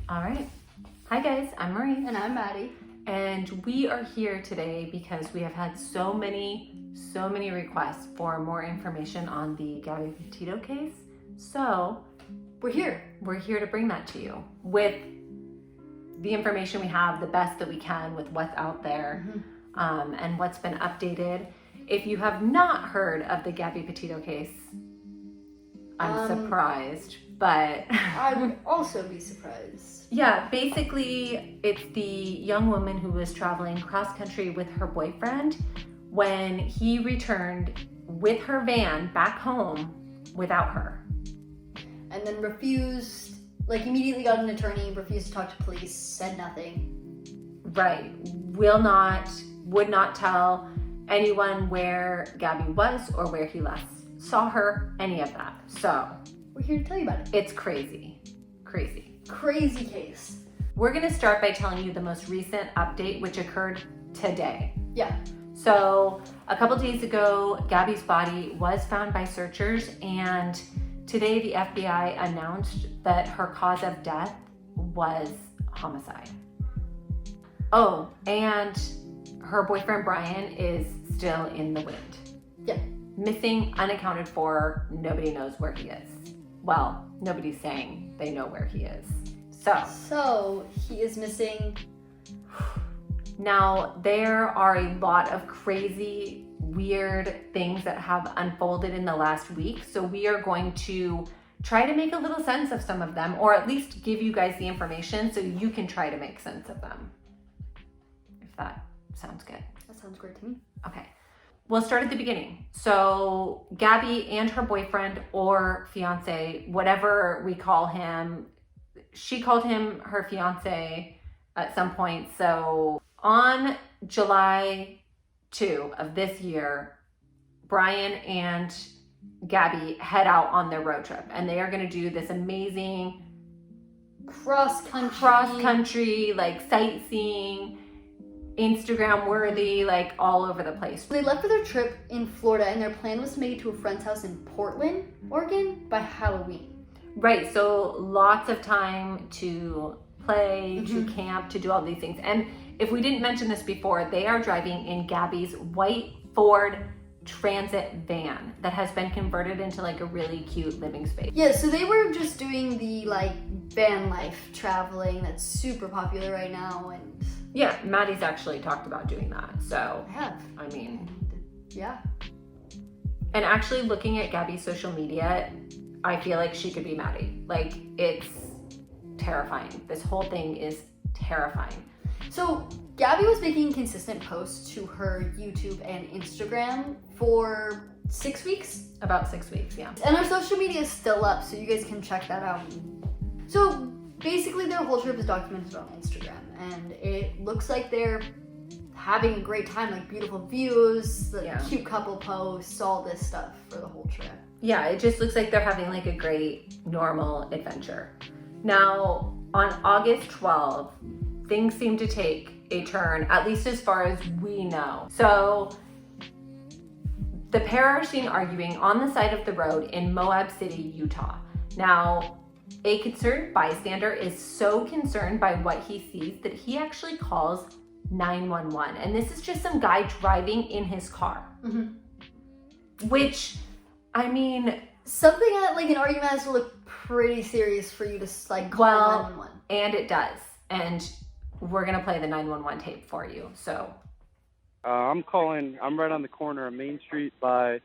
All right. Hi guys, I'm Marie. And I'm Maddie. And we are here today because we have had so many requests for more information on the Gabby Petito case. So We're here to bring that to you with the information we have, the best that we can with what's out there, and what's been updated. If you have not heard of the Gabby Petito case, I'm surprised, but I would also be surprised. Yeah, basically it's the young woman who was traveling cross country with her boyfriend when he returned with her van back home without her. And then immediately got an attorney, refused to talk to police, said nothing. Right. Would not tell anyone where Gabby was or where he last saw her, any of that. So we're here to tell you about it. It's crazy. Crazy case. We're gonna start by telling you the most recent update, which occurred today. Yeah. So a couple days ago, Gabby's body was found by searchers, and today the FBI announced that her cause of death was homicide. Oh, and her boyfriend Brian is still in the wind. Yeah. Missing, unaccounted for, nobody knows where he is. Well, nobody's saying they know where he is. So he is missing. Now, there are a lot of crazy, weird things that have unfolded in the last week. So we are going to try to make a little sense of some of them, or at least give you guys the information so you can try to make sense of them. If that sounds good. That sounds great to me. Okay. We'll start at the beginning. So Gabby and her boyfriend or fiance, whatever we call him, she called him her fiance at some point. So on July 2 of this year, Brian and Gabby head out on their road trip, and they are going to do this amazing cross country like sightseeing, Instagram worthy, like all over the place. They left for their trip in Florida, and their plan was to make it to a friend's house in Portland, Oregon by Halloween. Right, so lots of time to play, to camp, to do all these things. And if we didn't mention this before, they are driving in Gabby's white Ford Transit van that has been converted into like a really cute living space. Yeah, so they were just doing the van life traveling that's super popular right now. And yeah, Maddie's actually talked about doing that. So I have. I mean, yeah. And actually looking at Gabby's social media, I feel like she could be Maddie. Like, it's terrifying. This whole thing is terrifying. So Gabby was making consistent posts to her YouTube and Instagram for 6 weeks? About 6 weeks, yeah. And her social media is still up, so you guys can check that out. So basically their whole trip is documented on Instagram, and it looks like they're having a great time, like beautiful views, cute couple posts, all this stuff for the whole trip. Yeah, it just looks like they're having like a great normal adventure. Now, on August 12th, things seem to take a turn, at least as far as we know. So the pair are seen arguing on the side of the road in Moab City, Utah. Now, a concerned bystander is so concerned by what he sees that he actually calls 911. And this is just some guy driving in his car. Which, I mean, something like an argument has to look pretty serious for you to call 911. And it does. And we're gonna play the 911 tape for you. So I'm right on the corner of Main Street by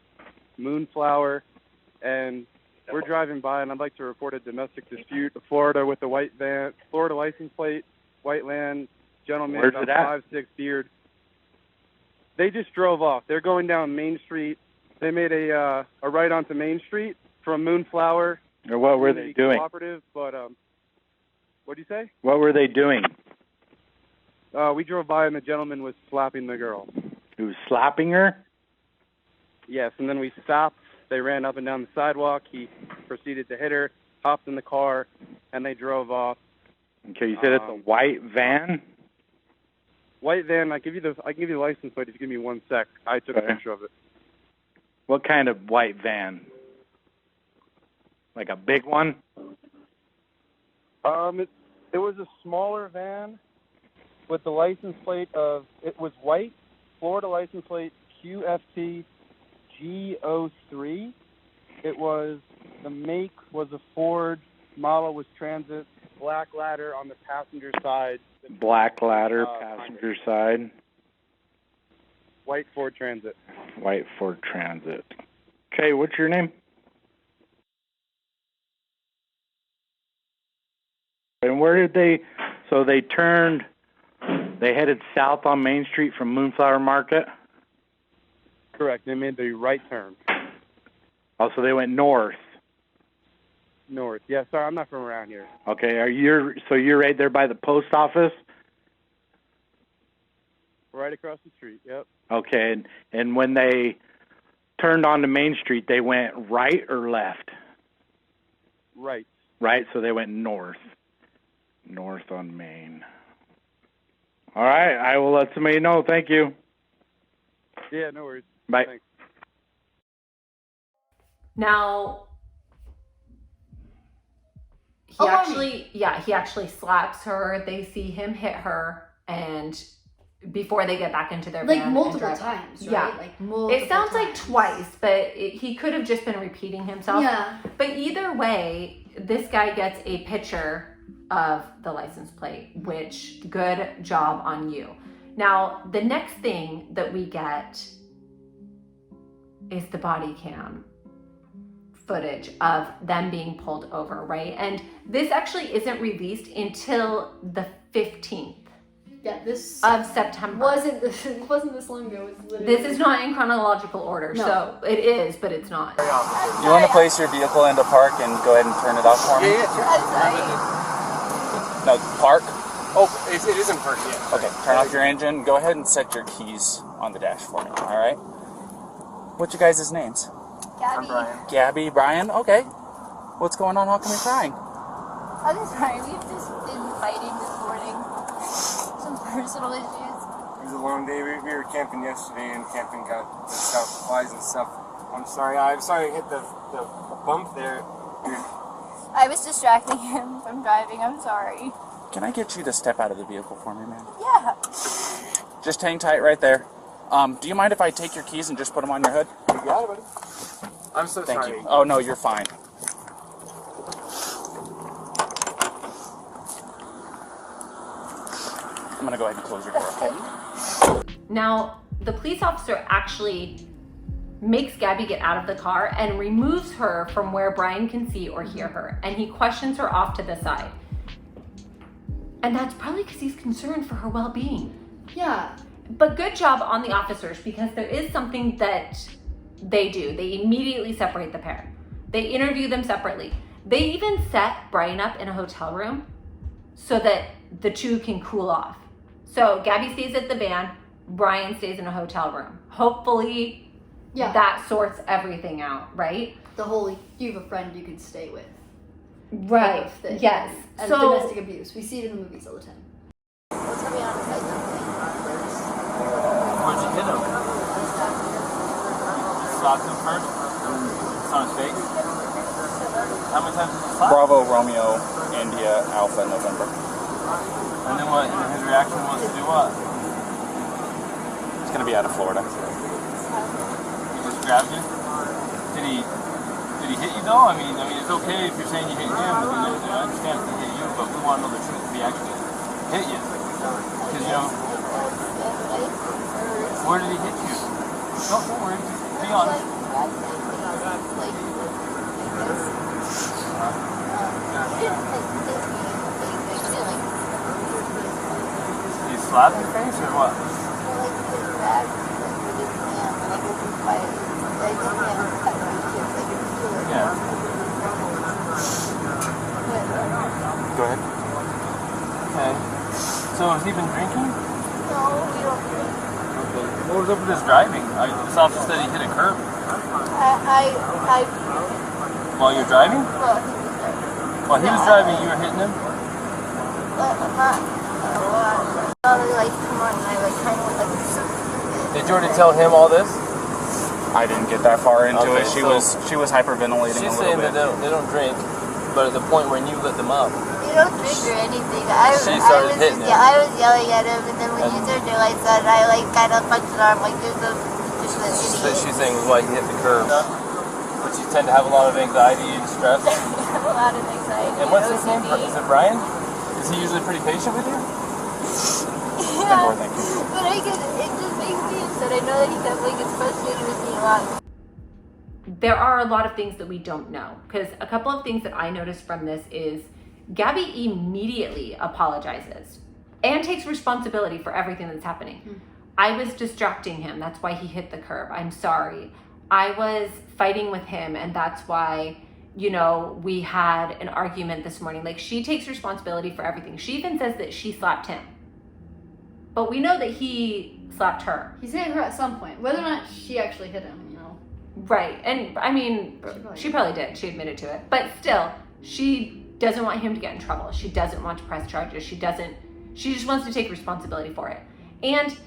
Moonflower, and we're driving by, and I'd like to report a domestic dispute. Florida with a white van, Florida license plate, white land, gentleman, Where's it at? 5'6" beard. They just drove off. They're going down Main Street. They made a right onto Main Street from Moonflower. Or what were they doing? Cooperative, but what'd you say? What were they doing? We drove by, and the gentleman was slapping the girl. He was slapping her? Yes, and then we stopped. They ran up and down the sidewalk. He proceeded to hit her, hopped in the car, and they drove off. Okay, you said it's a white van? White van. I can give you the license plate if you give me 1 sec. I took a picture of it. What kind of white van? Like a big one? It was a smaller van with the license plate of, it was white, Florida license plate QFT G03. It was, the make was a Ford, model was Transit, black ladder on the passenger side. Black ladder, passenger side. White Ford Transit. White Ford Transit. Okay, what's your name? And where did they, so they turned, they headed south on Main Street from Moonflower Market? Correct. They made the right turn. Oh, so they went north. North. Yeah, sorry, I'm not from around here. Okay, so you're right there by the post office? Right across the street, yep. Okay, and when they turned onto Main Street, they went right or left? Right. Right, so they went north. North on Main. All right, I will let somebody know. Thank you. Yeah, no worries. Bye. Thanks. Now, he actually slaps her. They see him hit her, and before they get back into their van, like multiple times, right? Yeah, like multiple. it sounds times. like twice, but he could have just been repeating himself. Yeah. But either way, this guy gets a picture of the license plate, which good job on you. Now, the next thing that we get is the body cam footage of them being pulled over, right? And this actually isn't released until the 15th Yeah, this of September. wasn't this long ago. It was literally. This is not in chronological order, No. so it is, but it's not. You want to place your vehicle into park and go ahead and turn it off for me? No, park? Oh, it is in park, yeah. Okay, turn off your engine. Go ahead and set your keys on the dash for me, all right? What's your guys' names? Gabby. Gabby, Brian? Okay. What's going on? How come you're crying? I'm sorry, we've just been fighting this morning. Some personal issues. It was a long day. We were camping yesterday, and camping got the stuff, flies and stuff. I'm sorry I hit the bump there. I was distracting him from driving, I'm sorry. Can I get you to step out of the vehicle for me, man? Yeah. Just hang tight right there. Do you mind if I take your keys and just put them on your hood? You got it, buddy. I'm so Thank sorry. you. Oh, no, you're fine. I'm going to go ahead and close your door, okay? Now, the police officer actually makes Gabby get out of the car and removes her from where Brian can see or hear her, and he questions her off to the side. And that's probably because he's concerned for her well-being. Yeah. But good job on the officers, because there is something that they do. They immediately separate the pair. They interview them separately. They even set Brian up in a hotel room so that the two can cool off. So Gabby stays at the van, Brian stays in a hotel room. Hopefully that sorts everything out, right? The whole you have a friend you can stay with. Right. Type of thing. Yes. And So domestic abuse. We see it in the movies all the time. What's going on with my Where'd you hit him? Slapped him first? It's on his face? How many times did you slap? Bravo, Romeo, India, Alpha, November. And then what? His reaction was to do what? It's going to be out of Florida. He just grabbed you? Did he hit you though? I mean, it's okay if you're saying you hit him, but then I understand if he hit you, but we want to know the truth if he actually hit you. Because, you know, where did he hit you? Don't worry, just be honest. Did he slap your face or what? Yeah. Go ahead. Okay. So has he been drinking? No, we don't drink. Okay. What was up with his driving? This officer said he hit a curb. I While you're driving? well, he was there. While he was driving, you were hitting him? Like, come on, and I like kind of like something. Did you already tell him all this? I didn't get that far into Okay, it. She so was hyperventilating a She's little saying bit. that they don't drink, but at the point when you lit them up, Yeah, don't trigger anything. She started hitting him. Yeah, I was yelling at him, and then when you turned your lights on, I like kind of punched her arm like there's an So idiot. she's saying why he hit the curb. But you tend to have a lot of anxiety and stress. I have a lot of anxiety. And what's his name? OCD. Is it Brian? Is he usually pretty patient with you? Yeah. More, thank you. But it just makes me upset. I know that he definitely gets frustrated with me a lot. There are a lot of things that we don't know, because a couple of things that I noticed from this is Gabby immediately apologizes and takes responsibility for everything that's happening. I was distracting him. That's why he hit the curb. I'm sorry. I was fighting with him, and that's why, you know, we had an argument this morning. Like, she takes responsibility for everything. She even says that she slapped him. But we know that he slapped her. He's hit her at some point. Whether or not she actually hit him, you know. Right. And I mean, she probably did. She admitted to it. But still, she doesn't want him to get in trouble. She doesn't want to press charges. She just wants to take responsibility for it. And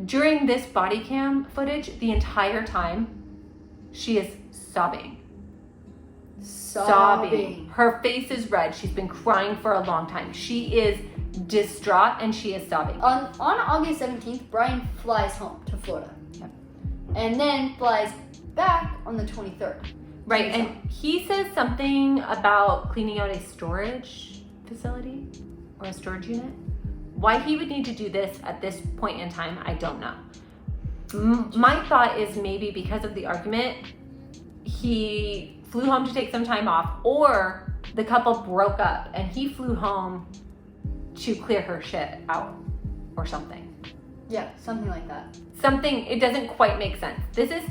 during this body cam footage, the entire time, she is sobbing. Sobbing. Her face is red. She's been crying for a long time. She is distraught and she is sobbing. On August 17th, Brian flies home to Florida. Yep. And then flies back on the 23rd. Right, and he says something about cleaning out a storage facility or a storage unit. Why he would need to do this at this point in time, I don't know. My thought is maybe because of the argument, he flew home to take some time off, or the couple broke up and he flew home to clear her shit out or something. Yeah, something like that. Something, it doesn't quite make sense. This is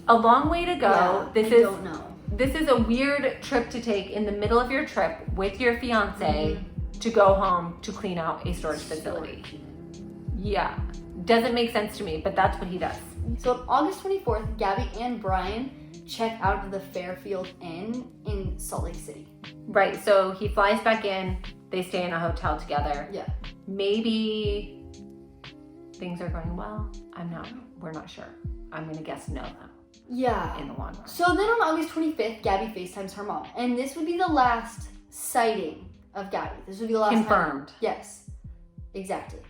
a long way to go. Yeah, I don't know. This is a weird trip to take in the middle of your trip with your fiance to go home to clean out a storage facility. Yeah, doesn't make sense to me, but that's what he does. So on August 24th, Gabby and Brian check out of the Fairfield Inn in Salt Lake City. Right, so he flies back in, they stay in a hotel together. Yeah. Maybe things are going well. We're not sure. I'm gonna guess no though. Yeah. In the long run. So then on August 25th, Gabby FaceTimes her mom. And this would be the last sighting of Gabby. This would be the last Confirmed. time. Yes, exactly.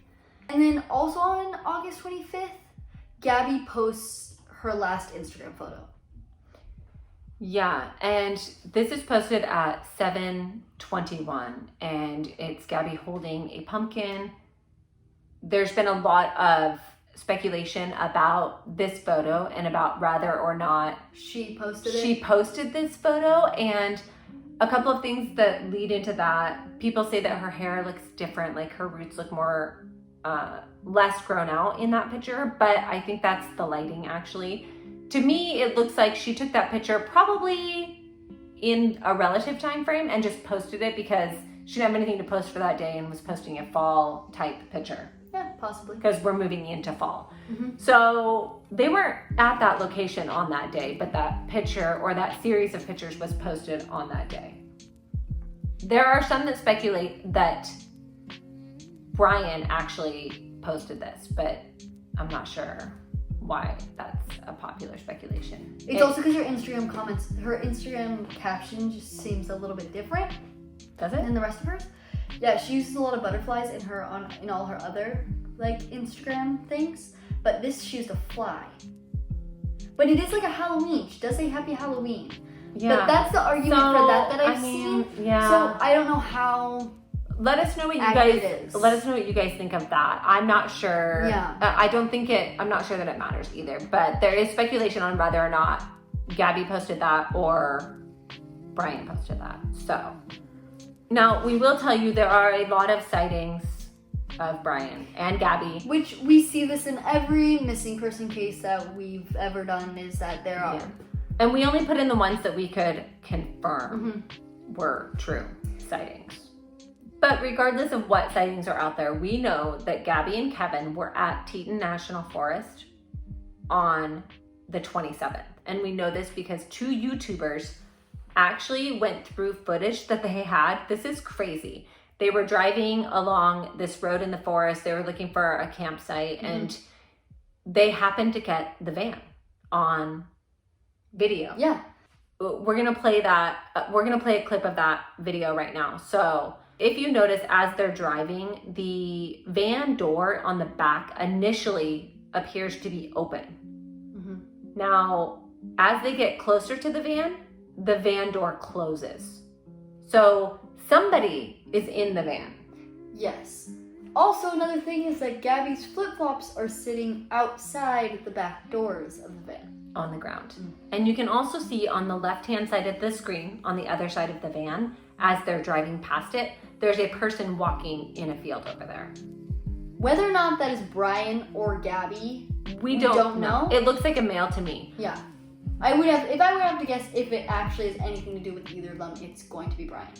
And then also on August 25th, Gabby posts her last Instagram photo. Yeah, and this is posted at 7:21, and it's Gabby holding a pumpkin. There's been a lot of speculation about this photo and about whether or not she posted this photo, and a couple of things that lead into that. People say that her hair looks different, like her roots look more less grown out in that picture, but I think that's the lighting actually. To me, it looks like she took that picture probably in a relative time frame and just posted it because she didn't have anything to post for that day and was posting a fall type picture. Yeah, possibly. Because we're moving into fall. Mm-hmm. So they weren't at that location on that day, but that picture or that series of pictures was posted on that day. There are some that speculate that Brian actually posted this, but I'm not sure why that's a popular speculation. It's also because her Instagram caption just seems a little bit different. Does it? Than the rest of hers. Yeah, she uses a lot of butterflies in all her other like Instagram things, but this she used a fly. But it is like a Halloween. She does say Happy Halloween. Yeah. But that's the argument for that I've seen. Yeah. So I don't know how. Let us know what you guys think of that. I'm not sure. Yeah. I'm not sure that it matters either, but there is speculation on whether or not Gabby posted that or Brian posted that. So now we will tell you there are a lot of sightings of Brian and Gabby. Which we see this in every missing person case that we've ever done, is that there are. Yeah. And we only put in the ones that we could confirm were true sightings. But regardless of what sightings are out there, we know that Gabby and Kevin were at Teton National Forest on the 27th. And we know this because 2 YouTubers actually went through footage that they had. This is crazy. They were driving along this road in the forest. They were looking for a campsite and they happened to get the van on video. Yeah. We're going to play that. We're going to play a clip of that video right now. So if you notice as they're driving, the van door on the back initially appears to be open. Now, as they get closer to the van door closes. So somebody is in the van. Yes. Also, another thing is that Gabby's flip-flops are sitting outside the back doors of the van. On the ground. And you can also see on the left-hand side of the screen, on the other side of the van, as they're driving past it, there's a person walking in a field over there. Whether or not that is Brian or Gabby, we don't know. It looks like a male to me. Yeah. If I would have to guess if it actually has anything to do with either of them, it's going to be Brian.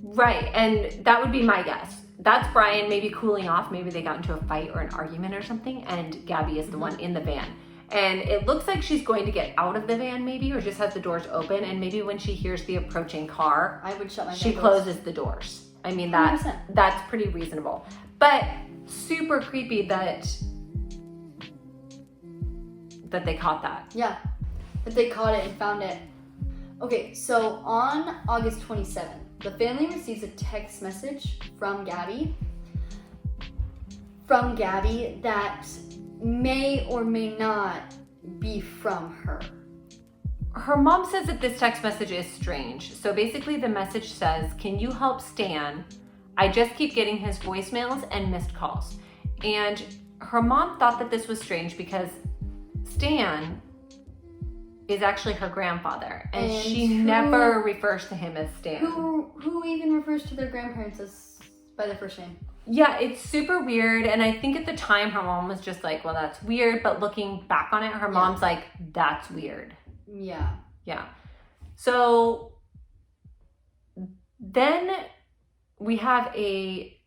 Right, and that would be my guess. That's Brian maybe cooling off, maybe they got into a fight or an argument or something, and Gabby is the one in the van. And it looks like she's going to get out of the van maybe, or just has the doors open, and maybe when she hears the approaching car, I would shut my she doors. Closes the doors. I mean, that's pretty reasonable. But super creepy that they caught that. Yeah, that they caught it and found it. Okay, so on August 27th, the family receives a text message from Gabby that may or may not be from her. Her mom says that this text message is strange. So basically the message says, "Can you help Stan? I just keep getting his voicemails and missed calls." And her mom thought that this was strange because Stan is actually her grandfather, and she never refers to him as Stan. Who even refers to their grandparents as by their first name? Yeah, it's super weird, and I think at the time her mom was just like, well, that's weird, but looking back on it, her mom's like, that's weird. Yeah. Yeah. So then we have a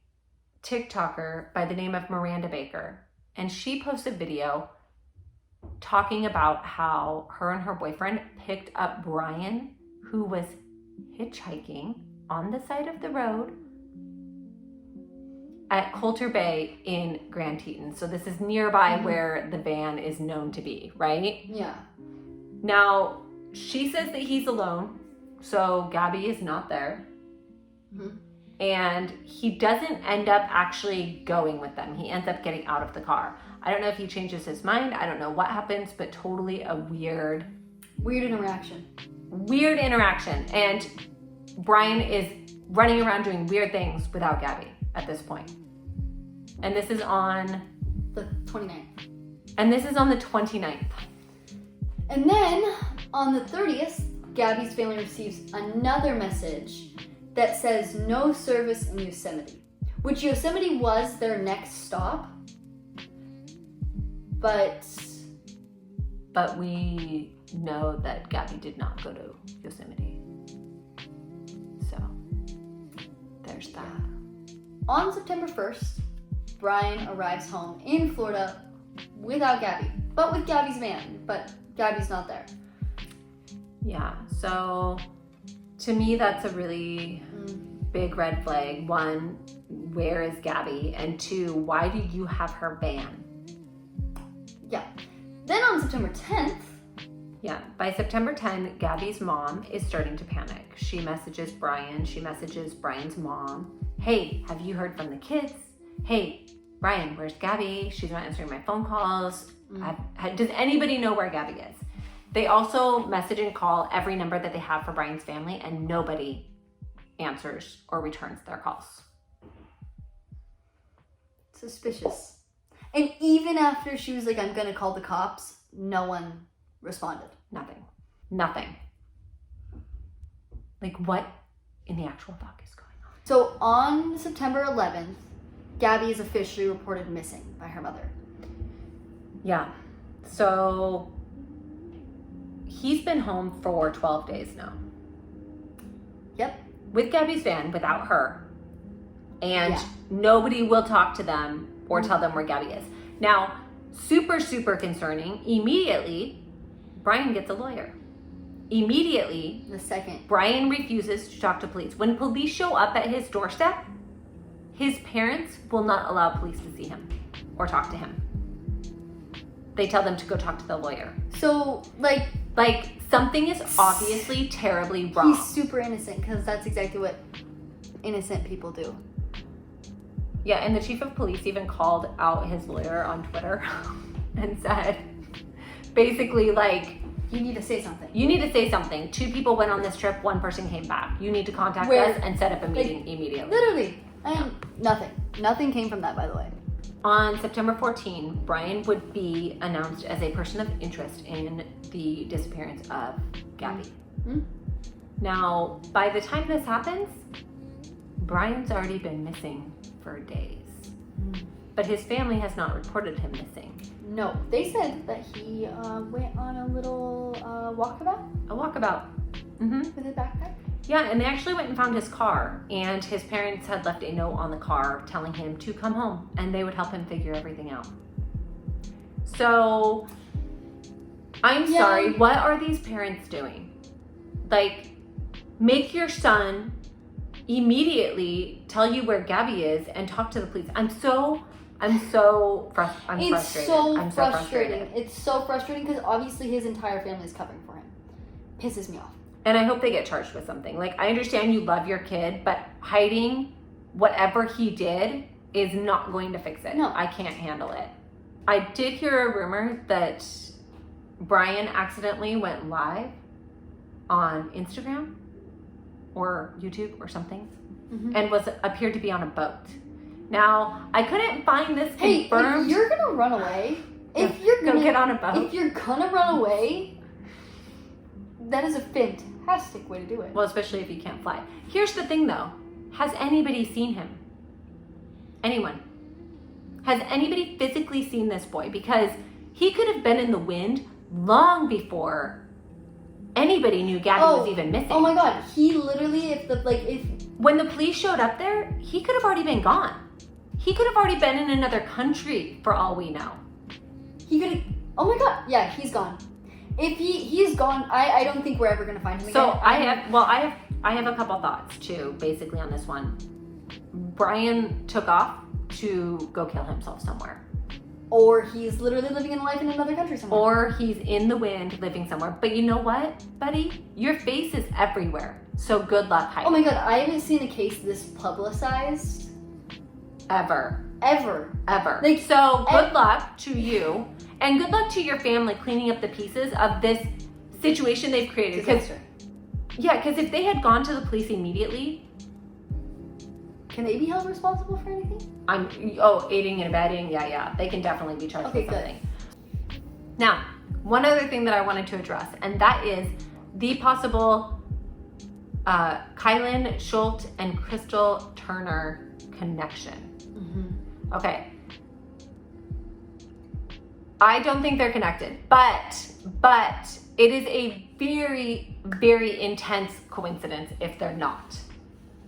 TikToker by the name of Miranda Baker, and she posted a video talking about how her and her boyfriend picked up Brian, who was hitchhiking on the side of the road at Coulter Bay in Grand Teton. So this is nearby where the van is known to be, right? Yeah. Now, she says that he's alone, so Gabby is not there. And he doesn't end up actually going with them. He ends up getting out of the car. I don't know if he changes his mind. I don't know what happens, but totally a weird interaction. Weird interaction. And Brian is running around doing weird things without Gabby at this point. And this is on the 29th. And this is on the 29th. And then on the 30th, Gabby's family receives another message that says no service in Yosemite, which Yosemite was their next stop. But we know that Gabby did not go to Yosemite. So there's that. On September 1st, Brian arrives home in Florida without Gabby, but with Gabby's van, but Gabby's not there. Yeah, so to me that's a really big red flag. One, where is Gabby? And two, why do you have her van? Yeah. Then on September 10th, by September 10, Gabby's mom is starting to panic. She messages Brian. She messages Brian's mom. Hey, have you heard from the kids? Hey, Brian, where's Gabby? She's not answering my phone calls. Does anybody know where Gabby is? They also message and call every number that they have for Brian's family, and nobody answers or returns their calls. Suspicious. And even after she was like, I'm gonna call the cops, no one responded. Nothing. Like, what in the actual fuck is going on? So on September 11th, Gabby is officially reported missing by her mother. Yeah. So he's been home for 12 days now. Yep. With Gabby's van, without her. And nobody will talk to them or tell them where Gabby is. Now, super, super concerning. Immediately, Brian gets a lawyer. Immediately, the second, Brian refuses to talk to police. When police show up at his doorstep, his parents will not allow police to see him or talk to him. They tell them to go talk to the lawyer. So, like something is obviously terribly wrong. He's super innocent, because that's exactly what innocent people do. Yeah, and the chief of police even called out his lawyer on Twitter and said, basically, like, You need to say something. you need to say something. 2 people went on this trip, 1 person came back. You need to contact Where- us and set up a meeting immediately. Literally. And nothing. Nothing came from that, by the way. On September 14, Brian would be announced as a person of interest in the disappearance of Gabby. Hmm? Now, by the time this happens, Brian's already been missing for days. But his family has not reported him missing. No, they said that he went on a little walkabout A walkabout. Mm-hmm. with his backpack. Yeah, and they actually went and found his car, and his parents had left a note on the car telling him to come home, and they would help him figure everything out. So, I'm sorry, what are these parents doing? Like, make your son immediately tell you where Gabby is and talk to the police. I'm frustrated. It's so I'm frustrating. It's so frustrating because obviously his entire family is covering for him. Pisses me off. And I hope they get charged with something. Like, I understand you love your kid, but hiding whatever he did is not going to fix it. No. I can't handle it. I did hear a rumor that Brian accidentally went live on Instagram or YouTube or something and appeared to be on a boat. Now, I couldn't find this confirmed. If you're gonna run away, Go get on a boat. If you're gonna run away, that is a fantastic way to do it. Well, especially if you can't fly. Here's the thing though. Has anybody seen him? Anyone? Has anybody physically seen this boy? Because he could have been in the wind long before anybody knew Gabby was even missing. Oh my god, he literally, when the police showed up there, he could have already been gone. He could have already been in another country for all we know. he could have, oh my god, yeah, he's gone. If he's gone, I don't think we're ever gonna find him again. So I have a couple thoughts too, basically on this one. Brian took off to go kill himself somewhere. Or he's literally living in life in another country somewhere. Or he's in the wind living somewhere. But you know what, buddy? Your face is everywhere. So good luck hiding. Oh my god, I haven't seen a case this publicized. Ever. Like, so good luck to you. And good luck to your family cleaning up the pieces of this situation they've created. Because if they had gone to the police immediately, can they be held responsible for anything? Aiding and abetting, yeah. They can definitely be charged with good. something. Now, one other thing that I wanted to address, and that is the possible Kylan Schultz and Crystal Turner connection. Okay. I don't think they're connected, but it is a very, very intense coincidence if they're not.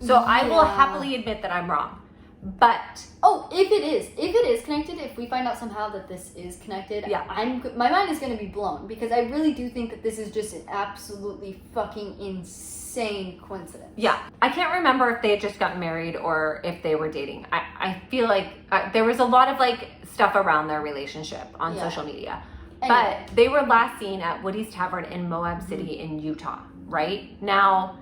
So I will happily admit that I'm wrong. But if it is connected, if we find out somehow that this is connected, my mind is going to be blown because I really do think that this is just an absolutely fucking insane coincidence. Yeah, I can't remember if they had just gotten married or if they were dating. I feel like there was a lot of like stuff around their relationship on social media. Anyway. But they were last seen at Woody's Tavern in Moab City in Utah, right? Now,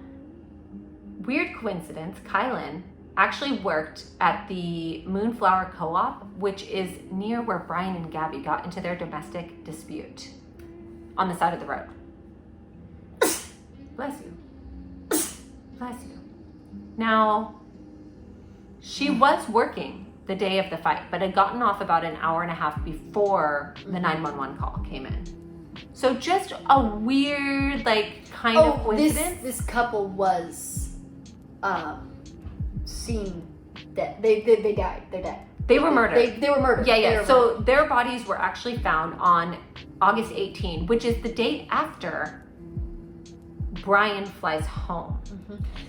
weird coincidence, Kylan actually worked at the Moonflower Co-op, which is near where Brian and Gabby got into their domestic dispute on the side of the road. Bless you. Bless you. Now, she was working the day of the fight, but had gotten off about an hour and a half before the 911 call came in. So just a weird, like, kind of coincidence. This couple was seen dead. They died. They're dead. They were murdered. They were murdered. Yeah. So their bodies were actually found on August 18, which is the date after Brian flies home.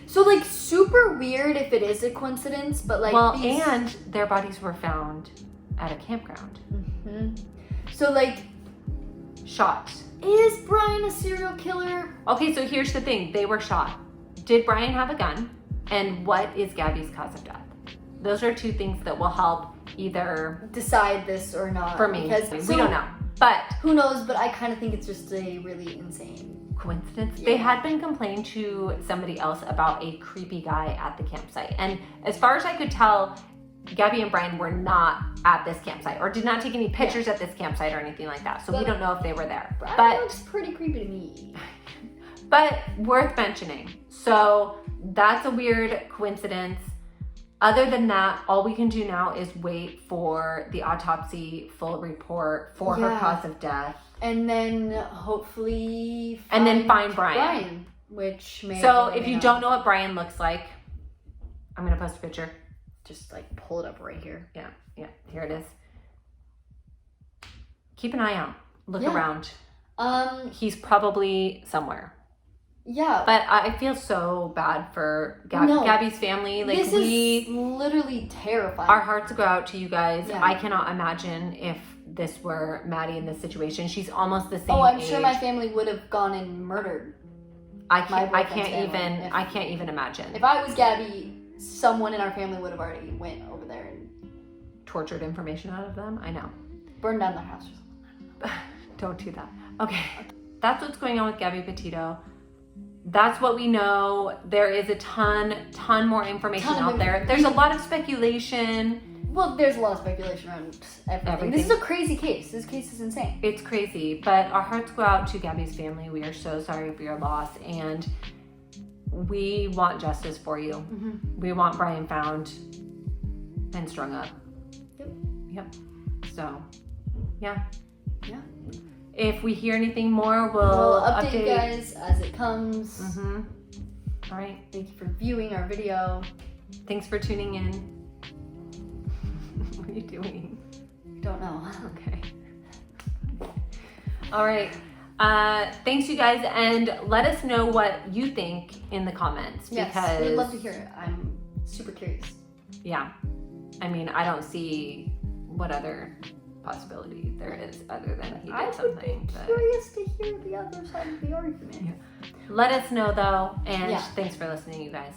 So like super weird if it is a coincidence, but like and their bodies were found at a campground. So like shot. Is Brian a serial killer? Okay, so here's the thing. They were shot. Did Brian have a gun? And what is Gabby's cause of death? Those are two things that will help either decide this or not. For me, because we don't know. But who knows? But I kind of think it's just a really insane coincidence. Yeah. They had been complaining to somebody else about a creepy guy at the campsite. And as far as I could tell, Gabby and Brian were not at this campsite or did not take any pictures at this campsite or anything like that. So we don't know if they were there. Brian looks pretty creepy to me. But worth mentioning. So that's a weird coincidence. Other than that, all we can do now is wait for the autopsy full report for her cause of death. And then hopefully find Brian. Which may So if you don't know what Brian looks like, I'm gonna post a picture. just like pull it up right here. Yeah, here it is. Keep an eye out. Look around. He's probably somewhere. Yeah. But I feel so bad for Gabby's family. Like, this is literally terrifying. Our hearts go out to you guys. Yeah. I cannot imagine if this were Maddie in this situation. She's almost the same I'm age. sure my family would have gone and murdered. I can't even imagine. If I was Gabby, someone in our family would have already went over there and tortured information out of them. I know. Burned down their house or something. Don't do that. Okay. That's what's going on with Gabby Petito. That's what we know. There is a ton more information out there. There's a lot of speculation. Well, there's a lot of speculation around everything. This is a crazy case. This case is insane. It's crazy, but our hearts go out to Gabby's family. We are so sorry for your loss, and we want justice for you. Mm-hmm. We want Brian found and strung up. Yep. So, yeah. If we hear anything more, we'll update you guys as it comes. Mm-hmm. All right. Thank you for viewing our video. Thanks for tuning in. What are you doing? Don't know. Okay. All right. Thanks, you guys, and let us know what you think in the comments. Yes, because we'd love to hear it. I'm super curious. Yeah. I mean, I don't see what other possibility there is other than he did something. I'm curious to hear the other side of the argument. Let us know, though, and thanks for listening, you guys.